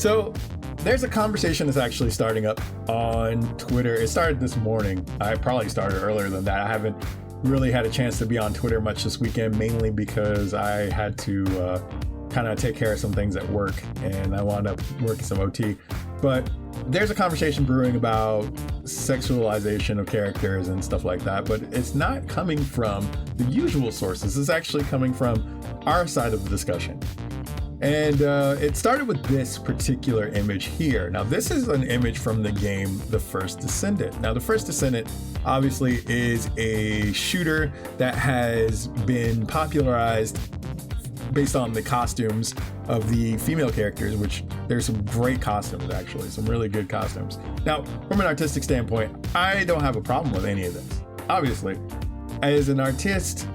So there's a conversation that's actually starting up on Twitter. It started this morning. I probably started earlier than that. I haven't really had a chance to be on Twitter much this weekend, mainly because I had to kind of take care of some things at work and I wound up working some OT. But there's a conversation brewing about sexualization of characters and stuff like that, but it's not coming from the usual sources. It's actually coming from our side of the discussion. And it started with this particular image here. Now, this is an image from the game The First Descendant. Now, The First Descendant obviously is a shooter that has been popularized based on the costumes of the female characters, which there's some great costumes, actually, some really good costumes. Now, from an artistic standpoint, I don't have a problem with any of this. Obviously, as an artist,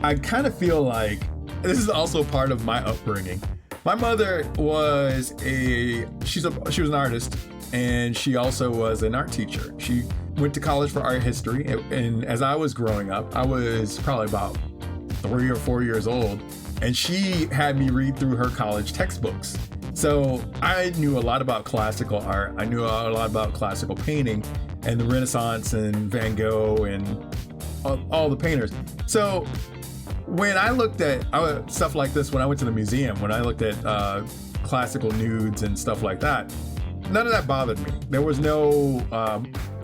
I kind of feel like this is also part of my upbringing. My mother was she was an artist, and she also was an art teacher. She went to college for art history, and as I was growing up, I was probably about 3 or 4 years old, and she had me read through her college textbooks. So I knew a lot about classical art. I knew a lot about classical painting and the Renaissance and Van Gogh and all the painters. So when I looked at stuff like this, when I went to the museum, when I looked at classical nudes and stuff like that, none of that bothered me. There was no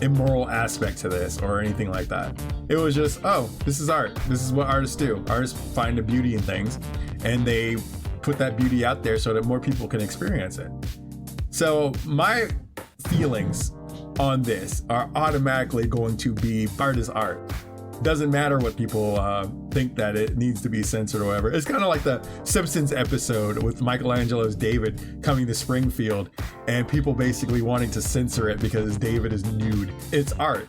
immoral aspect to this or anything like that. It was just, oh, this is art. This is what artists do. Artists find the beauty in things and they put that beauty out there so that more people can experience it. So my feelings on this are automatically going to be art is art. Doesn't matter what people think that it needs to be censored or whatever. It's kind of like the Simpsons episode with Michelangelo's David coming to Springfield and people basically wanting to censor it because David is nude. It's art.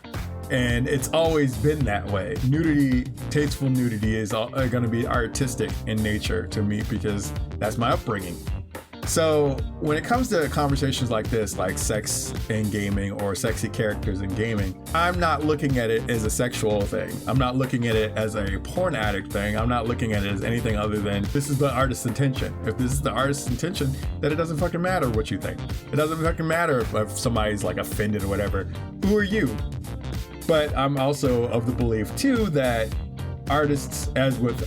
And it's always been that way. Nudity, tasteful nudity is going to be artistic in nature to me because that's my upbringing. So when it comes to conversations like this, like sex in gaming or sexy characters in gaming, I'm not looking at it as a sexual thing. I'm not looking at it as a porn addict thing. I'm not looking at it as anything other than this is the artist's intention. If this is the artist's intention, then it doesn't fucking matter what you think. It doesn't fucking matter if somebody's like offended or whatever. Who are you? But I'm also of the belief too that artists, as with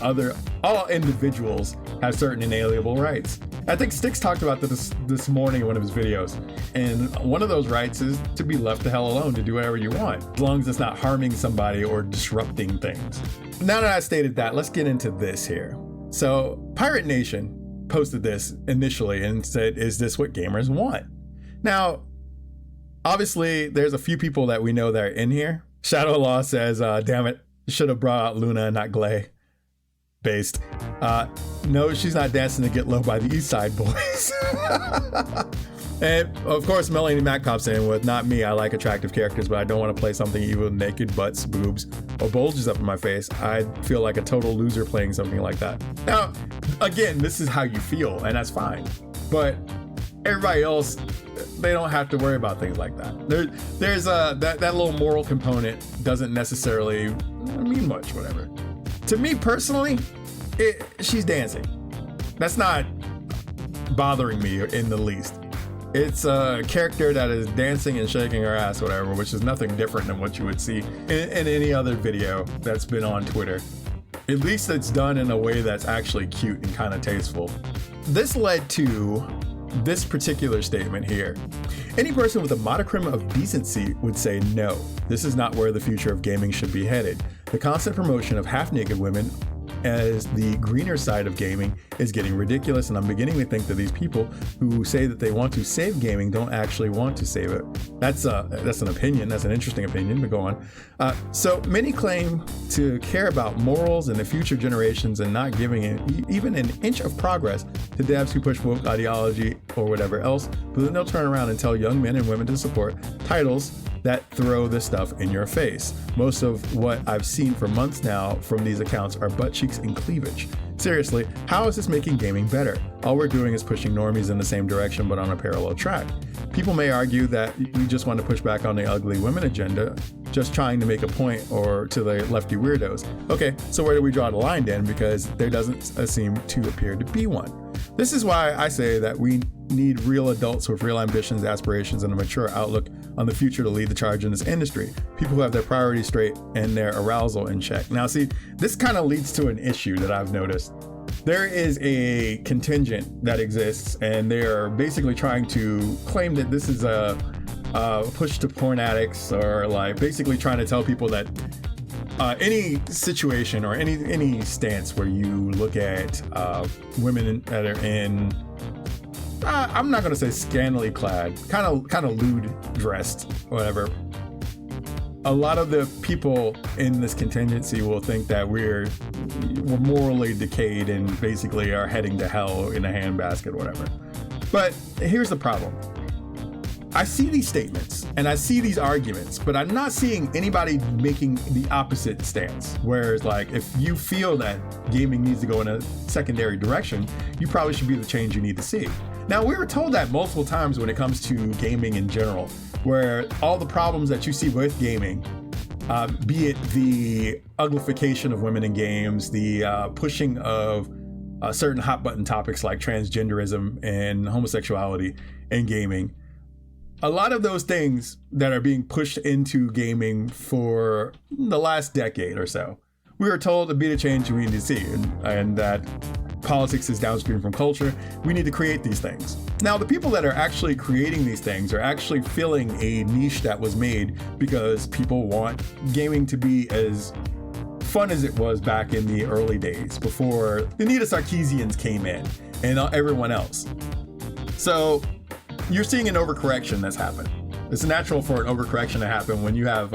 all individuals, have certain inalienable rights. I think Styx talked about this morning in one of his videos, and one of those rights is to be left the hell alone to do whatever you want, as long as it's not harming somebody or disrupting things. Now that I stated that, let's get into this here. So Pirate Nation posted this initially and said, is this what gamers want? Now, obviously, there's a few people that we know that are in here. Shadow Law says, damn it, should have brought out Luna and not Glay. Based. No, she's not dancing to Get Low by the East Side Boys. And of course, Melanie Matkop saying, with not me, I like attractive characters, but I don't want to play something evil with naked butts, boobs, or bulges up in my face. I'd feel like a total loser playing something like that. Now, again, this is how you feel, and that's fine. But everybody else, they don't have to worry about things like that. There's that little moral component doesn't necessarily mean much, whatever. To me personally, she's dancing. That's not bothering me in the least. It's a character that is dancing and shaking her ass, whatever, which is nothing different than what you would see in any other video that's been on Twitter. At least it's done in a way that's actually cute and kind of tasteful. This led to this particular statement here. Any person with a modicum of decency would say no. This is not where the future of gaming should be headed. The constant promotion of half-naked women as the greener side of gaming is getting ridiculous, and I'm beginning to think that these people who say that they want to save gaming don't actually want to save it. That's an opinion. That's an interesting opinion, but go on. So many claim to care about morals and the future generations and not giving even an inch of progress to devs who push woke ideology or whatever else, but then they'll turn around and tell young men and women to support titles that throw this stuff in your face. Most of what I've seen for months now from these accounts are butt cheeks and cleavage. Seriously, how is this making gaming better? All we're doing is pushing normies in the same direction but on a parallel track. People may argue that we just want to push back on the ugly women agenda, just trying to make a point, or to the lefty weirdos. Okay, so where do we draw the line then? Because there doesn't seem to appear to be one. This is why I say that we need real adults with real ambitions, aspirations, and a mature outlook on the future to lead the charge in this industry. People who have their priorities straight and their arousal in check. Now, see, this kind of leads to an issue that I've noticed. There is a contingent that exists, and they're basically trying to claim that this is a push to porn addicts, or like basically trying to tell people that any situation or any stance where you look at women that are in, I'm not gonna say scantily clad, kind of lewd dressed, whatever. A lot of the people in this contingency will think that we're morally decayed and basically are heading to hell in a handbasket, whatever. But here's the problem. I see these statements and I see these arguments, but I'm not seeing anybody making the opposite stance. Whereas, like, if you feel that gaming needs to go in a secondary direction, you probably should be the change you need to see. Now, we were told that multiple times when it comes to gaming in general, where all the problems that you see with gaming, be it the uglification of women in games, the pushing of certain hot button topics like transgenderism and homosexuality in gaming, a lot of those things that are being pushed into gaming for the last decade or so, we were told to be the change we need to see, and that politics is downstream from culture. We need to create these things. Now, the people that are actually creating these things are actually filling a niche that was made because people want gaming to be as fun as it was back in the early days before the Sarkeesians came in and everyone else. So you're seeing an overcorrection that's happened. It's natural for an overcorrection to happen when you have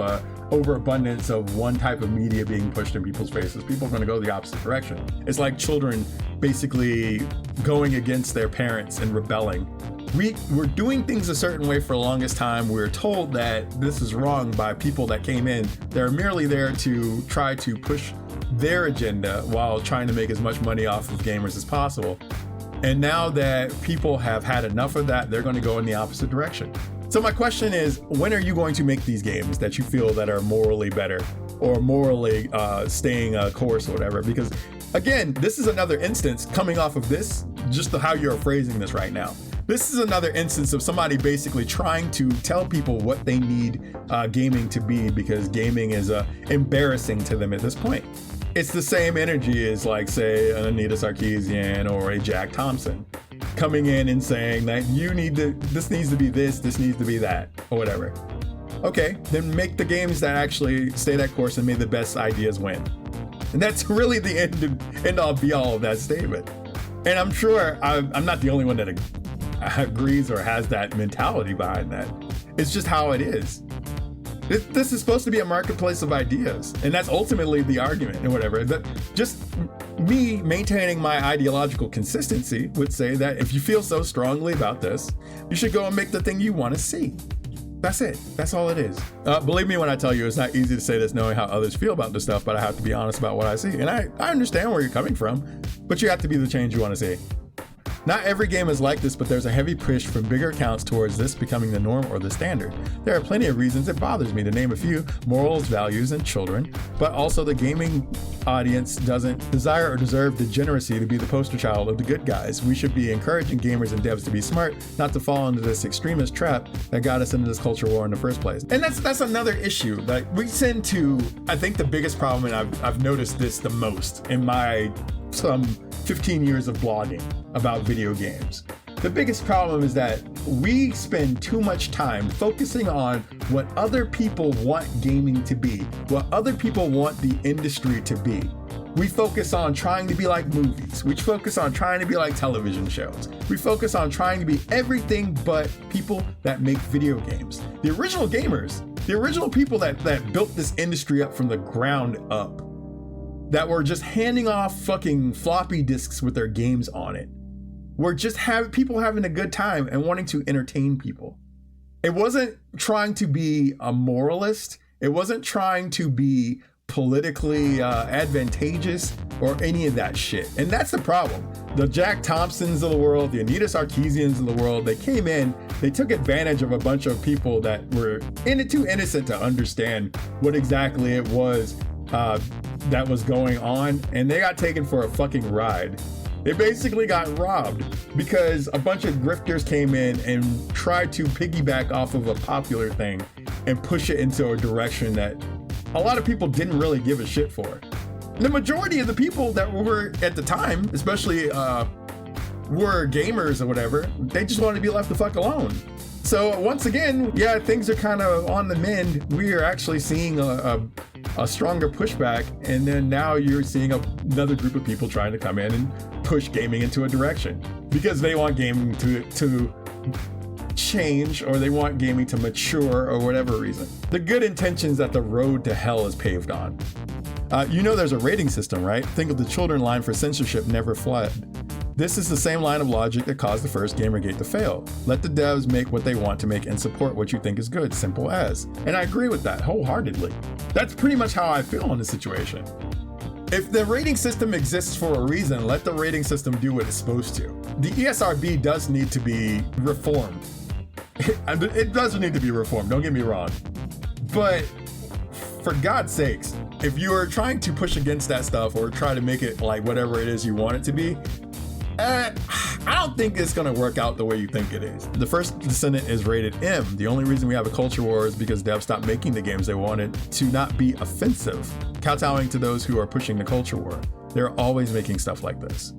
overabundance of one type of media being pushed in people's faces. People are going to go the opposite direction. It's like children basically going against their parents and rebelling. We were doing things a certain way for the longest time. We were told that this is wrong by people that came in. They're merely there to try to push their agenda while trying to make as much money off of gamers as possible. And now that people have had enough of that, they're going to go in the opposite direction. So my question is, when are you going to make these games that you feel that are morally better or morally staying a course or whatever? Because again, this is another instance coming off of this, just how you're phrasing this right now. This is another instance of somebody basically trying to tell people what they need gaming to be, because gaming is embarrassing to them at this point. It's the same energy as, like, say, an Anita Sarkeesian or a Jack Thompson coming in and saying that this needs to be this needs to be that, or whatever. Okay, then make the games that actually stay that course and may the best ideas win. And that's really the end all be all of that statement. And I'm sure I'm not the only one that agrees or has that mentality behind that. It's just how it is. This is supposed to be a marketplace of ideas, and that's ultimately the argument and whatever. That just me maintaining my ideological consistency would say that if you feel so strongly about this, you should go and make the thing you want to see. That's it. That's all it is. Believe me when I tell you, it's not easy to say this knowing how others feel about this stuff, but I have to be honest about what I see. And I understand where you're coming from, but you have to be the change you want to see. Not every game is like this, but there's a heavy push from bigger accounts towards this becoming the norm or the standard. There are plenty of reasons it bothers me, to name a few: morals, values, and children. But also the gaming audience doesn't desire or deserve degeneracy to be the poster child of the good guys. We should be encouraging gamers and devs to be smart, not to fall into this extremist trap that got us into this culture war in the first place. And that's another issue. Like, we tend to, I think the biggest problem, and I've noticed this the most in my some 15 years of blogging about video games. The biggest problem is that we spend too much time focusing on what other people want gaming to be, what other people want the industry to be. We focus on trying to be like movies. We focus on trying to be like television shows. We focus on trying to be everything but people that make video games. The original gamers, the original people that built this industry up from the ground up, that were just handing off fucking floppy disks with their games on it, were just people having a good time and wanting to entertain people. It wasn't trying to be a moralist. It wasn't trying to be politically advantageous or any of that shit. And that's the problem. The Jack Thompsons of the world, the Anita Sarkeesians of the world, they came in, they took advantage of a bunch of people that were too innocent to understand what exactly it was that was going on, and they got taken for a fucking ride. They basically got robbed because a bunch of grifters came in and tried to piggyback off of a popular thing and push it into a direction that a lot of people didn't really give a shit for. The majority of the people that were at the time, especially were gamers or whatever, they just wanted to be left the fuck alone. So once again, yeah, things are kind of on the mend. We are actually seeing a stronger pushback, and then now you're seeing another group of people trying to come in and push gaming into a direction because they want gaming to change, or they want gaming to mature, or whatever reason. The good intentions that the road to hell is paved on. There's a rating system, right? Think of the children line for censorship never fled. This is the same line of logic that caused the first Gamergate to fail. Let the devs make what they want to make and support what you think is good, simple as. And I agree with that wholeheartedly. That's pretty much how I feel in this situation. If the rating system exists for a reason, let the rating system do what it's supposed to. The ESRB does need to be reformed. It does need to be reformed, don't get me wrong. But for God's sakes, if you are trying to push against that stuff or try to make it like whatever it is you want it to be, I don't think it's going to work out the way you think it is. The first Descendant is rated M. The only reason we have a culture war is because devs stopped making the games they wanted to not be offensive, kowtowing to those who are pushing the culture war. They're always making stuff like this.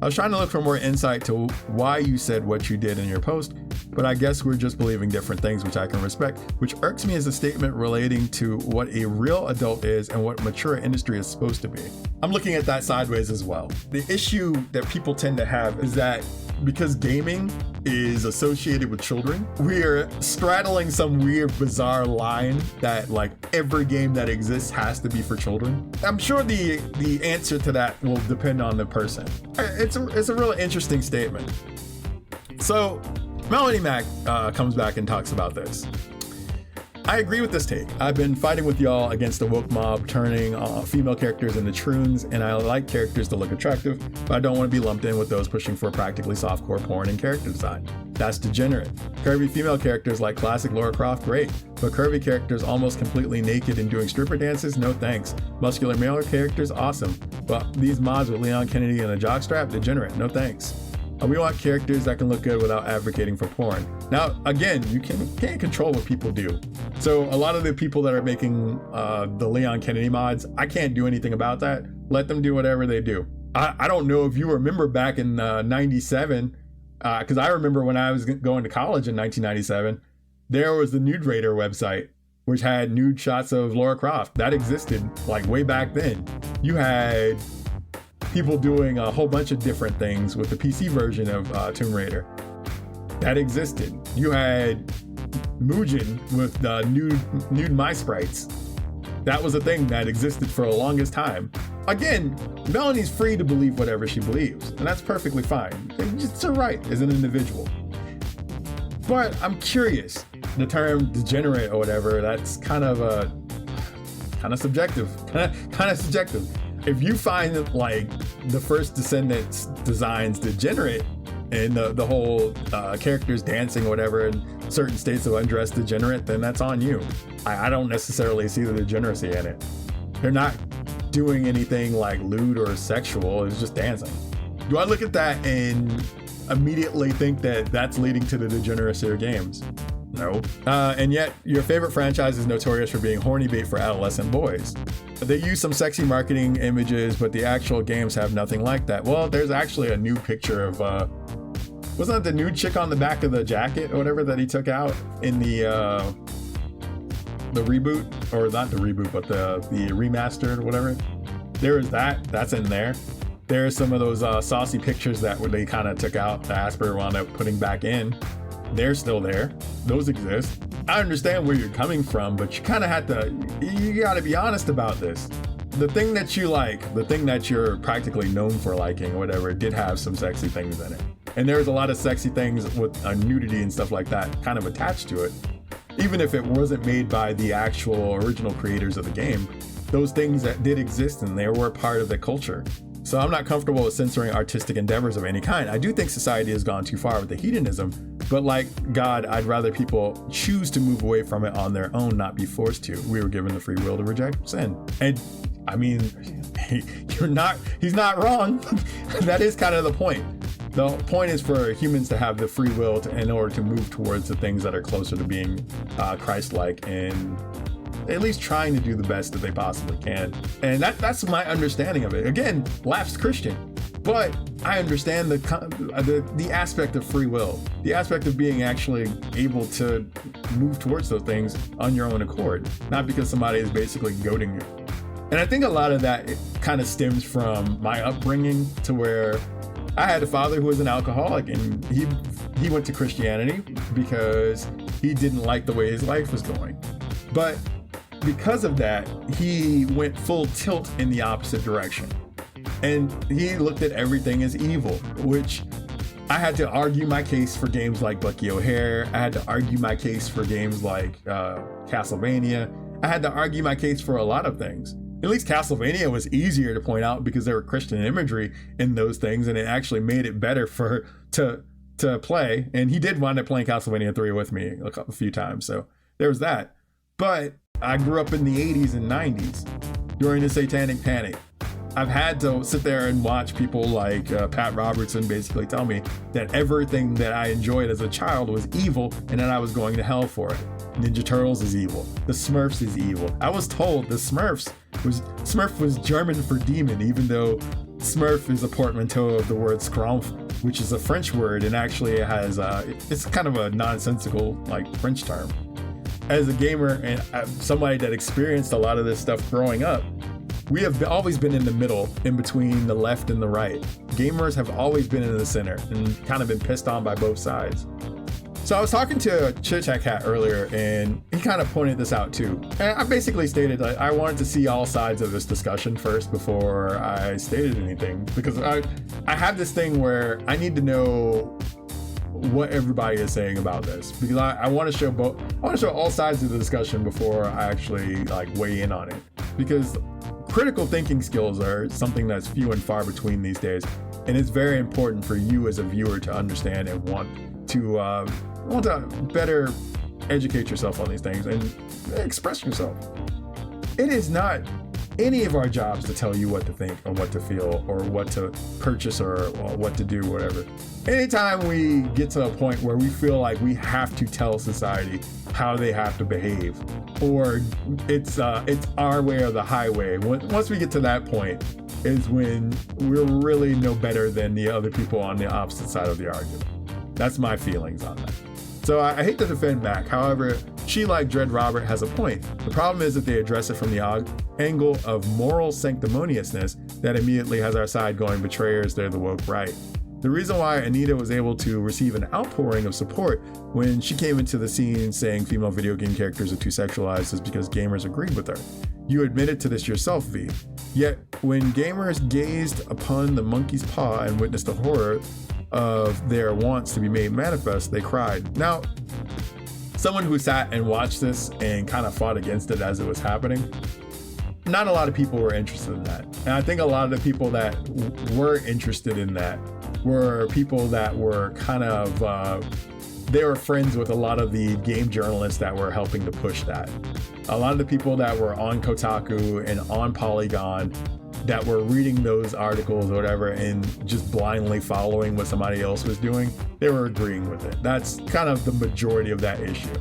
I was trying to look for more insight to why you said what you did in your post, but I guess we're just believing different things, which I can respect. Which irks me as a statement relating to what a real adult is and what mature industry is supposed to be. I'm looking at that sideways as well. The issue that people tend to have is that because gaming is associated with children, we're straddling some weird, bizarre line that like every game that exists has to be for children. I'm sure the answer to that will depend on the person. It's a really interesting statement. So Melanie Mac comes back and talks about this. I agree with this take. I've been fighting with y'all against the woke mob turning female characters into troons, and I like characters to look attractive, but I don't want to be lumped in with those pushing for practically softcore porn and character design. That's degenerate. Curvy female characters like classic Lara Croft, great, but curvy characters almost completely naked and doing stripper dances, no thanks. Muscular male characters, awesome, but these mods with Leon Kennedy and a jockstrap, degenerate, no thanks. We want characters that can look good without advocating for porn. Now, again, you can't control what people do. So a lot of the people that are making the Leon Kennedy mods, I can't do anything about that. Let them do whatever they do. I don't know if you remember back in 97, because I remember when I was going to college in 1997, there was the Nude Raider website, which had nude shots of Lara Croft. That existed like way back then. You had people doing a whole bunch of different things with the PC version of Tomb Raider. That existed. You had Mugen with nude My Sprites. That was a thing that existed for the longest time. Again, Melanie's free to believe whatever she believes, and that's perfectly fine. It's her right as an individual. But I'm curious, the term degenerate or whatever, that's kind of subjective. Kind of subjective. If you find like the first Descendants designs degenerate and the whole characters dancing or whatever in certain states of undress degenerate, then that's on you. I don't necessarily see the degeneracy in it. They're not doing anything like lewd or sexual, it's just dancing. Do I look at that and immediately think that that's leading to the degeneracy of games? No. And yet your favorite franchise is notorious for being horny bait for adolescent boys. They use some sexy marketing images, but the actual games have nothing like that. Well, there's actually a new picture of, wasn't that the nude chick on the back of the jacket or whatever that he took out in the reboot? Or not the reboot, but the remastered or whatever. There is that's in there. There's some of those saucy pictures that they kind of took out, the Asper wound up putting back in. They're still there. Those exist. I understand where you're coming from, but you kind of you got to be honest about this. The thing that you like, the thing that you're practically known for liking, whatever, did have some sexy things in it. And there's a lot of sexy things with nudity and stuff like that kind of attached to it. Even if it wasn't made by the actual original creators of the game, those things that did exist and they were part of the culture. So I'm not comfortable with censoring artistic endeavors of any kind. I do think society has gone too far with the hedonism, but like God, I'd rather people choose to move away from it on their own, not be forced to. We were given the free will to reject sin. And I mean, he's not wrong. That is kind of the point. The point is for humans to have the free will in order to move towards the things that are closer to being Christ-like and at least trying to do the best that they possibly can. And that's my understanding of it. Again, lapsed Christian, but I understand the aspect of free will, the aspect of being actually able to move towards those things on your own accord, not because somebody is basically goading you. And I think a lot of that kind of stems from my upbringing, to where I had a father who was an alcoholic, and he went to Christianity because he didn't like the way his life was going. But because of that, he went full tilt in the opposite direction. And he looked at everything as evil, which I had to argue my case for games like Bucky O'Hare. I had to argue my case for games like Castlevania. I had to argue my case for a lot of things. At least Castlevania was easier to point out because there were Christian imagery in those things, and it actually made it better to play. And he did wind up playing Castlevania 3 with me a few times, so there was that. But I grew up in the 80s and 90s during the Satanic Panic. I've had to sit there and watch people like Pat Robertson basically tell me that everything that I enjoyed as a child was evil and that I was going to hell for it. Ninja Turtles is evil. The Smurfs is evil. I was told the Smurf was German for demon, even though Smurf is a portmanteau of the word Skrumpf, which is a French word, and actually it has it's kind of a nonsensical like French term. As a gamer and somebody that experienced a lot of this stuff growing up, we have always been in the middle, in between the left and the right. Gamers have always been in the center and kind of been pissed on by both sides. So I was talking to Chit Chat Cat earlier, and he kind of pointed this out too. And I basically stated that I wanted to see all sides of this discussion first before I stated anything, because I have this thing where I need to know what everybody is saying about this, because I want to show all sides of the discussion before I actually like weigh in on it, because critical thinking skills are something that's few and far between these days, and it's very important for you as a viewer to understand and want to better educate yourself on these things and express yourself. It is not any of our jobs to tell you what to think or what to feel or what to purchase or what to do, whatever. Anytime we get to a point where we feel like we have to tell society how they have to behave, or it's our way or the highway, once we get to that point is when we're really no better than the other people on the opposite side of the argument. That's my feelings on that. So I hate to defend Mac. However, she, like Dread Robert, has a point. The problem is that they address it from the angle of moral sanctimoniousness that immediately has our side going, betrayers, they're the woke right. The reason why Anita was able to receive an outpouring of support when she came into the scene saying female video game characters are too sexualized is because gamers agreed with her. You admitted to this yourself, V. Yet, when gamers gazed upon the monkey's paw and witnessed the horror of their wants to be made manifest, they cried. Now, someone who sat and watched this and kind of fought against it as it was happening, not a lot of people were interested in that. And I think a lot of the people that were interested in that were people that were kind of, they were friends with a lot of the game journalists that were helping to push that. A lot of the people that were on Kotaku and on Polygon that were reading those articles or whatever and just blindly following what somebody else was doing, they were agreeing with it. That's kind of the majority of that issue.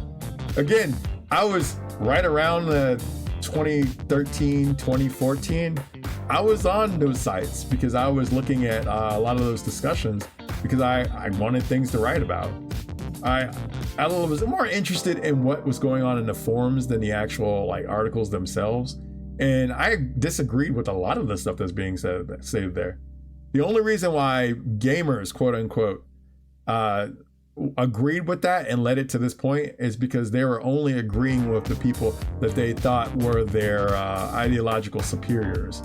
Again, I was right around the 2013, 2014, I was on those sites because I was looking at a lot of those discussions because I wanted things to write about. I was more interested in what was going on in the forums than the actual like articles themselves. And I disagreed with a lot of the stuff that's being said there. The only reason why gamers, quote unquote, agreed with that and led it to this point is because they were only agreeing with the people that they thought were their ideological superiors.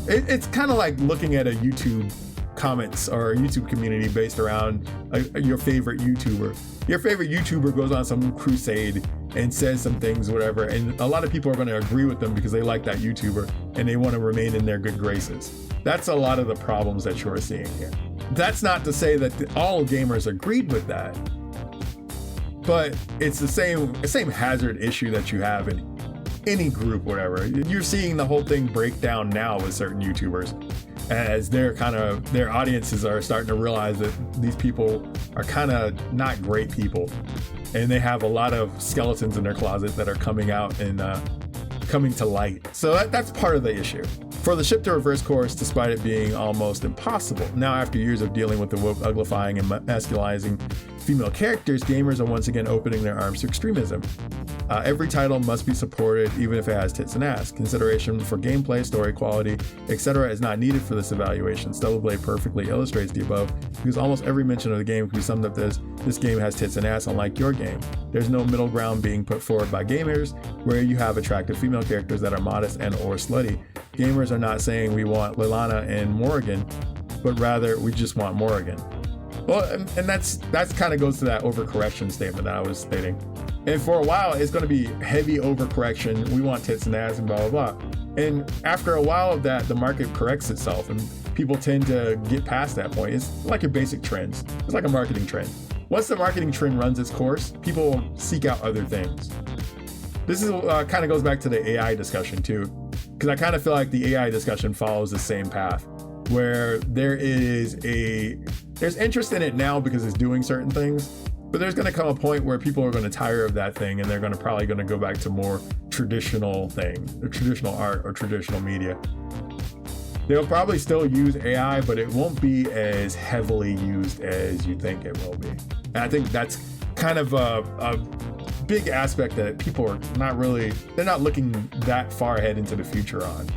It's kind of like looking at a YouTube comments or a YouTube community based around your favorite YouTuber. Your favorite YouTuber goes on some crusade and says some things, whatever, and a lot of people are going to agree with them because they like that YouTuber and they want to remain in their good graces. That's a lot of the problems that you're seeing here. That's not to say that all gamers agreed with that, but it's the same hazard issue that you have in any group, whatever. You're seeing the whole thing break down now with certain YouTubers, as their audiences are starting to realize that these people are kind of not great people, and they have a lot of skeletons in their closet that are coming out and coming to light. So that's part of the issue. For the ship to reverse course, despite it being almost impossible, now after years of dealing with the woke uglifying and masculizing female characters, gamers are once again opening their arms to extremism. Every title must be supported, even if it has tits and ass. Consideration for gameplay, story quality, etc. is not needed for this evaluation. Stellar Blade perfectly illustrates the above, because almost every mention of the game can be summed up as, this game has tits and ass, unlike your game. There's no middle ground being put forward by gamers, where you have attractive female characters that are modest and or slutty. Gamers are not saying we want Lilana and Morrigan, but rather we just want Morrigan. Well, and that's kind of goes to that overcorrection statement that I was stating. And for a while, it's going to be heavy overcorrection. We want tits and ass and blah, blah, blah. And after a while of that, the market corrects itself and people tend to get past that point. It's like your basic trends. It's like a marketing trend. Once the marketing trend runs its course, people will seek out other things. This is kind of goes back to the AI discussion too, because I kind of feel like the AI discussion follows the same path, where there's interest in it now because it's doing certain things, but there's going to come a point where people are going to tire of that thing and they're probably going to go back to more traditional things, or traditional art or traditional media. They'll probably still use AI, but it won't be as heavily used as you think it will be. And I think that's kind of a big aspect that people are they're not looking that far ahead into the future on.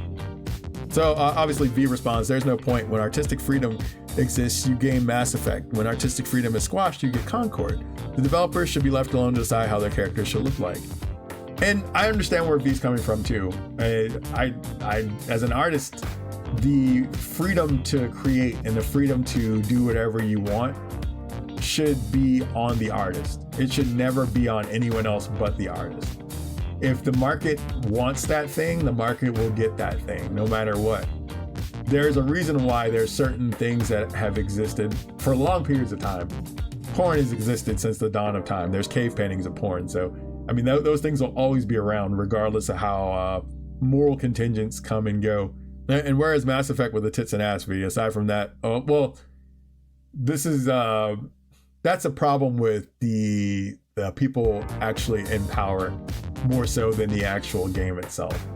So obviously V responds, there's no point. When artistic freedom exists, you gain Mass Effect. When artistic freedom is squashed, you get Concord. The developers should be left alone to decide how their characters should look like. And I understand where V's coming from too. I as an artist, the freedom to create and the freedom to do whatever you want should be on the artist. It should never be on anyone else but the artist. If the market wants that thing, the market will get that thing, no matter what. There's a reason why there's certain things that have existed for long periods of time. Porn has existed since the dawn of time. There's cave paintings of porn. So, I mean, those things will always be around regardless of how moral contingents come and go. And whereas Mass Effect with the tits and ass V, aside from that, this is, that's a problem with the people actually in power more so than the actual game itself.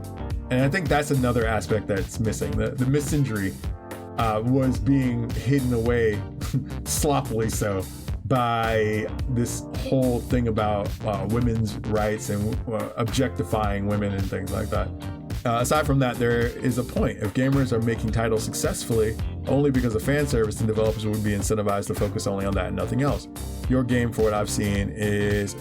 And I think that's another aspect that's missing. The misinjury was being hidden away sloppily so by this whole thing about women's rights and objectifying women and things like that. Aside from that, there is a point. If gamers are making titles successfully only because of fan service, then developers would be incentivized to focus only on that and nothing else. Your game, for what I've seen, is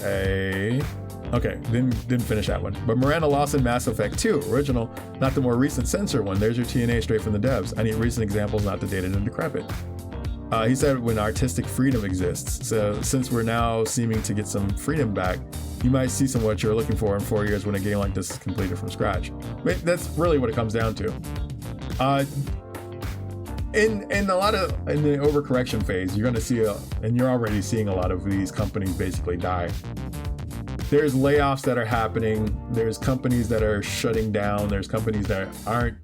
okay, didn't finish that one. But Miranda Lawson Mass Effect 2, original, not the more recent censor one. There's your TNA straight from the devs. I need recent examples, not the dated and decrepit. He said when artistic freedom exists. So since we're now seeming to get some freedom back, you might see some of what you're looking for in 4 years when a game like this is completed from scratch. But that's really what it comes down to. In the overcorrection phase, you're going to see, and you're already seeing a lot of these companies basically die. There's layoffs that are happening. There's companies that are shutting down. There's companies that aren't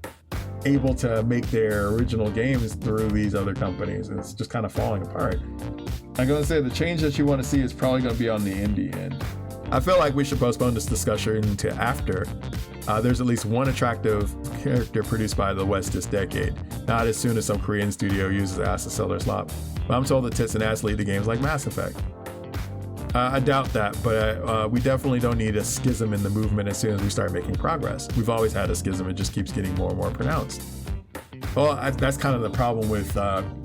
able to make their original games through these other companies. And it's just kind of falling apart. I'm going to say the change that you want to see is probably going to be on the indie end. I feel like we should postpone this discussion to after there's at least one attractive character produced by the West this decade, not as soon as some Korean studio uses ass to sell their slop. But I'm told that tits and ass lead to games like Mass Effect. I doubt that, but we definitely don't need a schism in the movement as soon as we start making progress. We've always had a schism, it just keeps getting more and more pronounced. Well, that's kind of the problem with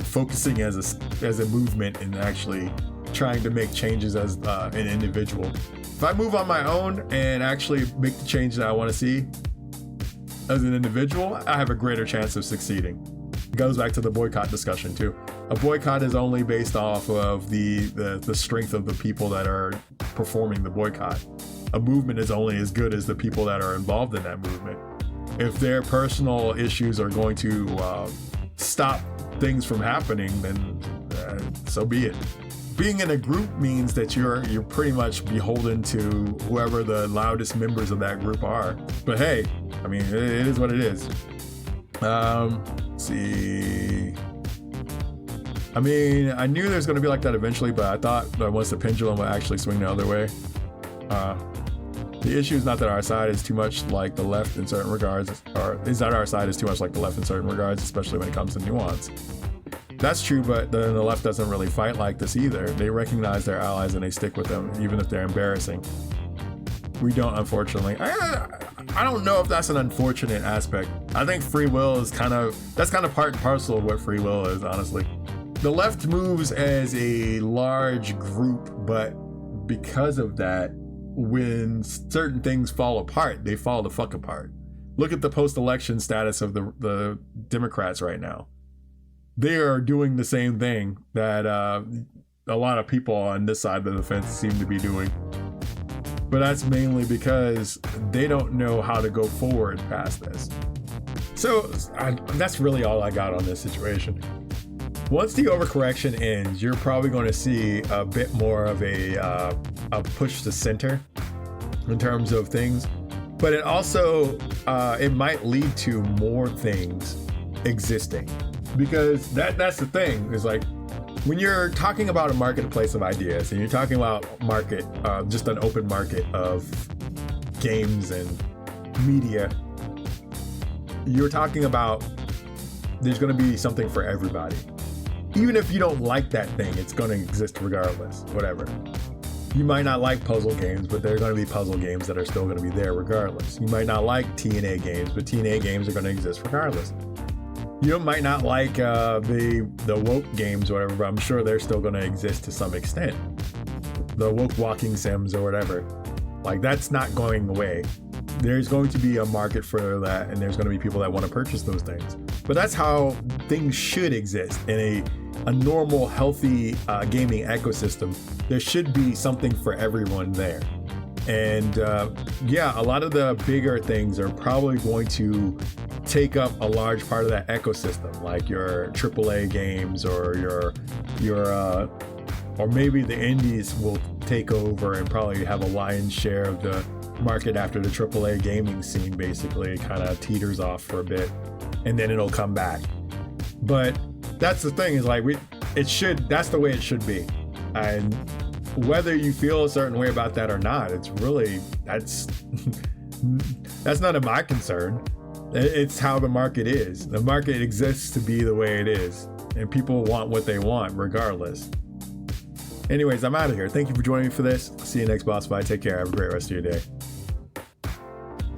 focusing as a movement and actually trying to make changes as an individual. If I move on my own and actually make the change that I want to see as an individual, I have a greater chance of succeeding. It goes back to the boycott discussion too. A boycott is only based off of the strength of the people that are performing the boycott. A movement is only as good as the people that are involved in that movement. If their personal issues are going to stop things from happening, then so be it. being in a group means that you're pretty much beholden to whoever the loudest members of that group are. But hey, I mean, it is what it is. Let's see. I mean, I knew there's going to be like that eventually, but I thought that once the pendulum would actually swing the other way. The issue is not that our side is too much like the left in certain regards, or is that our side is too much like the left in certain regards, especially when it comes to nuance. That's true, but then the left doesn't really fight like this either. They recognize their allies and they stick with them, even if they're embarrassing. We don't, unfortunately. I don't know if that's an unfortunate aspect. I think free will is that's kind of part and parcel of what free will is, honestly. The left moves as a large group, but because of that, when certain things fall apart, they fall the fuck apart. Look at the post-election status of the Democrats right now. They are doing the same thing that a lot of people on this side of the fence seem to be doing. But that's mainly because they don't know how to go forward past this. So that's really all I got on this situation. Once the overcorrection ends, you're probably going to see a bit more of a push to center in terms of things, but it also it might lead to more things existing, because that's the thing is like when you're talking about a marketplace of ideas and you're talking about market, just an open market of games and media, you're talking about there's going to be something for everybody. Even if you don't like that thing, it's going to exist regardless, whatever. You might not like puzzle games, but there are going to be puzzle games that are still going to be there regardless. You might not like TNA games, but TNA games are going to exist regardless. You might not like the woke games or whatever, but I'm sure they're still going to exist to some extent. The woke walking sims or whatever. Like, that's not going away. There's going to be a market for that, and there's going to be people that want to purchase those things. But that's how things should exist in a normal, healthy gaming ecosystem. There should be something for everyone there. And yeah, a lot of the bigger things are probably going to take up a large part of that ecosystem, like your AAA games or or maybe the indies will take over and probably have a lion's share of the market after the AAA gaming scene basically kind of teeters off for a bit, and then it'll come back. But that's the thing is like that's the way it should be. And whether you feel a certain way about that or not, it's really, that's none of my concern. It's how the market is. The market exists to be the way it is, and people want what they want regardless. Anyways, I'm out of here. Thank you for joining me for this. See you next boss fight. Take care. Have a great rest of your day.